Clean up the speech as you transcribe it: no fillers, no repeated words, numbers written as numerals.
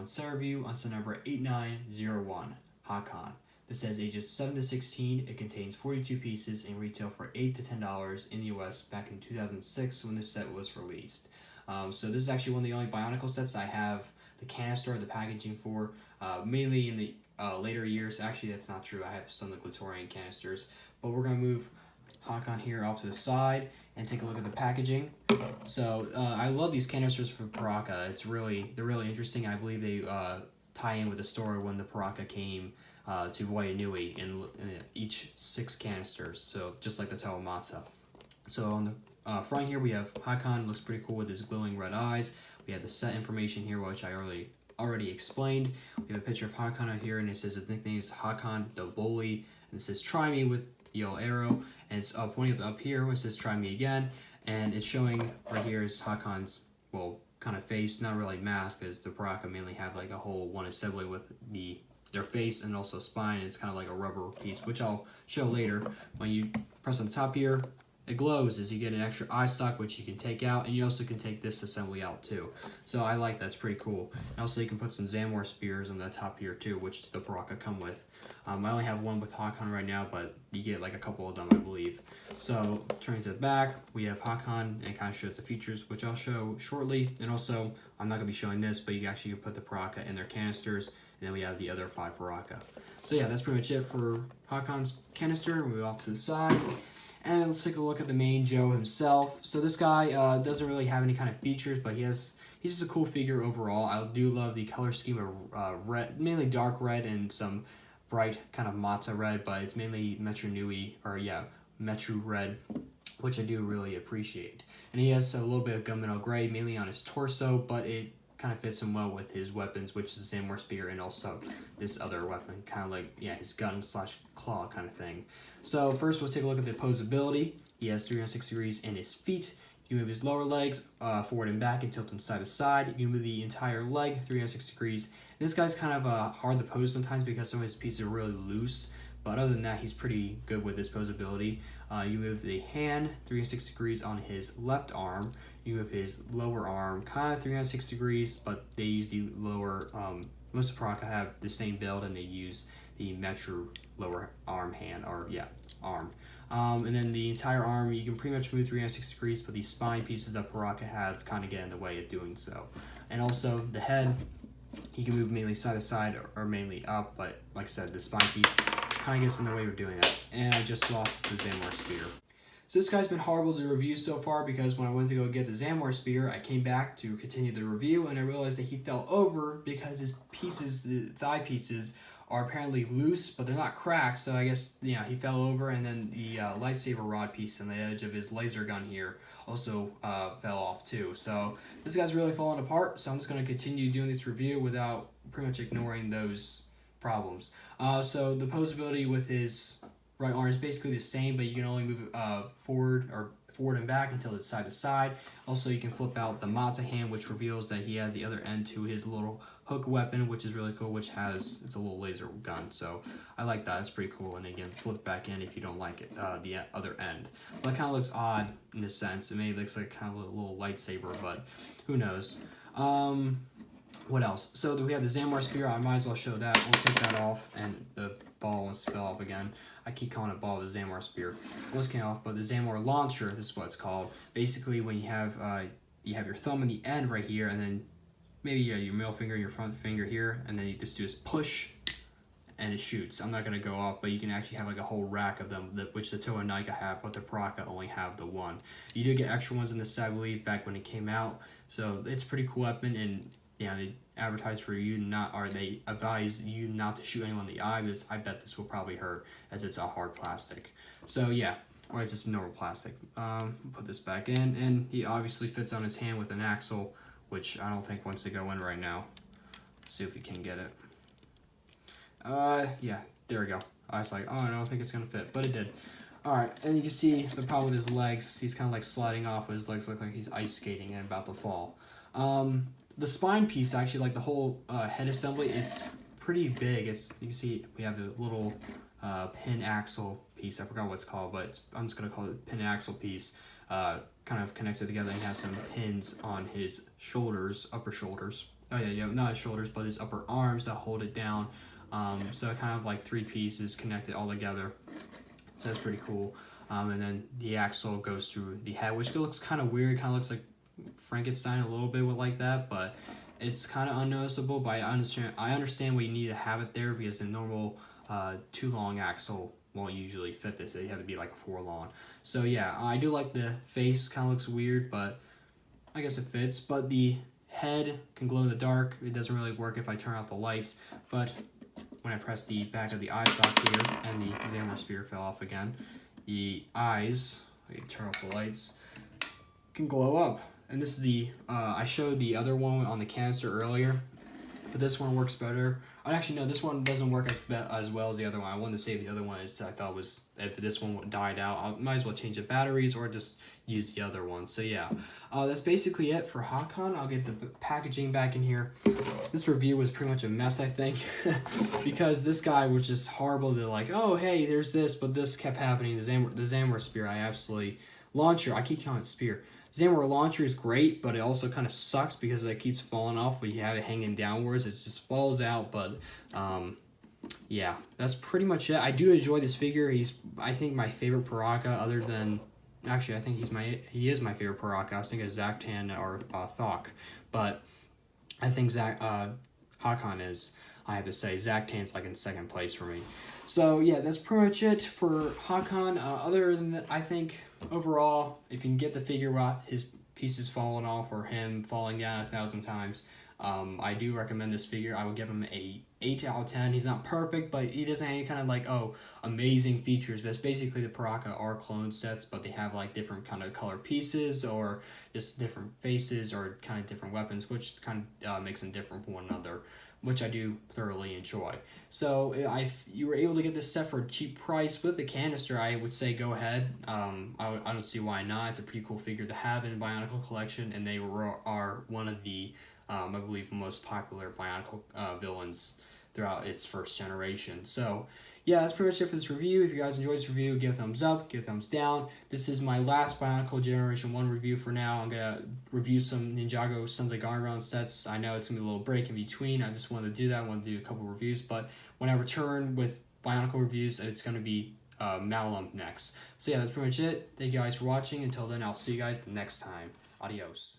set review on set number 8901, Hakann. This says ages 7 to 16. It contains 42 pieces and retail for $8 to $10 in the US back in 2006 when this set was released. So this is actually one of the only Bionicle sets I have the canister, the packaging for, mainly in the later years. Actually, that's not true. I have some of the Glatorian canisters, but we're going to move Hakann here off to the side and take a look at the packaging. So I love these canisters for Paraka. They're really interesting. I believe they tie in with the story when the Paraka came to Voyanui in each 6 canisters, so just like the Tawamata. So on the front here we have Hakann, looks pretty cool with his glowing red eyes. We have the set information here, which I already explained. We have a picture of Hakann out here, and it says his nickname is Hakann the Bully, and it says try me with the yellow arrow, and it's pointing up here where it says try me again, and it's showing right here is Hakann's, well, kind of face, not really mask, as the Paraka mainly have like a whole one assembly with their face and also spine. It's kind of like a rubber piece, which I'll show later. When you press on the top here, it glows as you get an extra eye stalk, which you can take out, and you also can take this assembly out too. So I like that's pretty cool. And also you can put some Zamor spears on the top here too, which the Paraka come with. I only have one with Hakann right now, but you get like a couple of them, I believe. So turning to the back, we have Hakann, and it kind of shows the features, which I'll show shortly. And also, I'm not going to be showing this, but you actually can put the Paraka in their canisters, and then we have the other 5 Paraka. So yeah, that's pretty much it for Hakann's canister. We'll move off to the side. And let's take a look at the main Joe himself. So this guy doesn't really have any kind of features, but he's just a cool figure overall. I do love the color scheme of red, mainly dark red and some bright kind of Mata red, but it's mainly Metru Nui, or yeah, Metru red, which I do really appreciate. And he has a little bit of gunmetal gray, mainly on his torso, but it kind of fits him well with his weapons, which is the Zamor spear and also this other weapon, kind of like, yeah, his gun / claw kind of thing. So first, let's take a look at the posability. He has 360 degrees in his feet. You can move his lower legs forward and back and tilt them side to side. You can move the entire leg 360 degrees. And this guy's kind of hard to pose sometimes because some of his pieces are really loose. But other than that, he's pretty good with his posability. You move the hand 360 degrees on his left arm. You move his lower arm kind of 360 degrees, but they use the lower, most of the Paraka have the same build, and they use the Metru lower arm hand, or yeah, arm. And then the entire arm, you can pretty much move 360 degrees, but these spine pieces that Paraka have kind of get in the way of doing so. And also the head, you can move mainly side to side or mainly up, but like I said, the spine piece kind of gets in the way of doing that. And I just lost the Zamor spear. So this guy's been horrible to review so far because when I went to go get the Zamor spear, I came back to continue the review and I realized that he fell over because his pieces, the thigh pieces, are apparently loose, but they're not cracked. So I guess, yeah, he fell over, and then the lightsaber rod piece on the edge of his laser gun here also fell off too. So this guy's really falling apart. So I'm just going to continue doing this review without pretty much ignoring those problems. So the posability with his right arm is basically the same, but you can only move forward and back until it's side to side. Also, you can flip out the Mata hand, which reveals that he has the other end to his little hook weapon, which is really cool, which has, it's a little laser gun. So I like that. It's pretty cool. And again, flip back in if you don't like it, the other end. But it kind of looks odd in a sense. It maybe looks like kind of a little lightsaber, but who knows. What else? So we have the Zamor spear. I might as well show that. We'll take that off, and the ball almost fell off again. I keep calling it ball, the Zamor spear. Almost came off, but the Zamor launcher, this is what it's called. Basically, when you have your thumb in the end right here, and then maybe your middle finger and your front finger here, and then you just do this push, and it shoots. I'm not going to go off, but you can actually have like a whole rack of them, which the Toa-Naika have, but the Paraka only have the one. You do get extra ones in this set, I believe, back when it came out. So it's a pretty cool weapon, and yeah, they advertise for you they advise you not to shoot anyone in the eye, because I bet this will probably hurt as it's a hard plastic. So yeah, or it's just normal plastic. Put this back in, and he obviously fits on his hand with an axle, which I don't think wants to go in right now. Let's see if we can get it. Yeah, there we go. I was like, oh, I don't think it's gonna fit, but it did. Alright, and you can see the problem with his legs. He's kind of like sliding off. His legs look like he's ice skating and about to fall. The spine piece, actually, like the whole head assembly, it's pretty big. You can see we have a little pin axle piece. I forgot what it's called, but I'm just going to call it pin axle piece. Kind of connected together, and has some pins on his shoulders, upper shoulders. Oh yeah, not his shoulders, but his upper arms that hold it down. So kind of like 3 pieces connected all together. So that's pretty cool. And then the axle goes through the head, which looks kind of weird. Kind of looks like Frankenstein a little bit with like that, but it's kind of unnoticeable. But I understand why you need to have it there, because the normal 2 long axle won't usually fit this. They have to be like a 4 long. So yeah, I do like the face. Kind of looks weird, but I guess it fits. But the head can glow in the dark. It doesn't really work if I turn off the lights, but when I press the back of the eye socket here, and the Xamarin Spear fell off again, the eyes, I can turn off the lights, can glow up. And this is the, I showed the other one on the canister earlier, but this one works better. Actually, no, this one doesn't work as well as the other one. I wanted to say the other one is, I thought was, if this one died out, I might as well change the batteries or just use the other one. So yeah, that's basically it for Hakann. I'll get the packaging back in here. This review was pretty much a mess, I think, because this guy was just horrible to like, oh, hey, there's this, but this kept happening. The Xamarin Spear, I absolutely, launcher, I keep calling it Spear. Xamarin launcher is great, but it also kind of sucks because it keeps falling off when you have it hanging downwards. It just falls out, but yeah, that's pretty much it. I do enjoy this figure. He's, I think, my favorite Paraka, other than, actually, I think he is my favorite Paraka. I was thinking of Zaktan or Thok, but I think Hakann is, I have to say. Zaktan's like in 2nd place for me. So yeah, that's pretty much it for Hakann. Other than that, I think overall, if you can get the figure without his pieces falling off or him falling down 1,000 times, I do recommend this figure. I would give him a 8 out of 10. He's not perfect, but he doesn't have any kind of like, oh, amazing features. But it's basically the Paraka are clone sets, but they have like different kind of color pieces or just different faces or kind of different weapons, which kind of makes them different from one another, which I do thoroughly enjoy. So if you were able to get this set for a cheap price with the canister, I would say go ahead. I don't see why not. It's a pretty cool figure to have in the Bionicle collection, and they are one of the, I believe, most popular Bionicle villains throughout its first generation. So yeah, that's pretty much it for this review. If you guys enjoyed this review, give a thumbs up, give a thumbs down. This is my last Bionicle Generation 1 review for now. I'm going to review some Ninjago Sons of Garnround sets. I know it's going to be a little break in between. I just wanted to do that. I wanted to do a couple reviews, but when I return with Bionicle reviews, it's going to be Malum next. So yeah, that's pretty much it. Thank you guys for watching. Until then, I'll see you guys next time. Adios.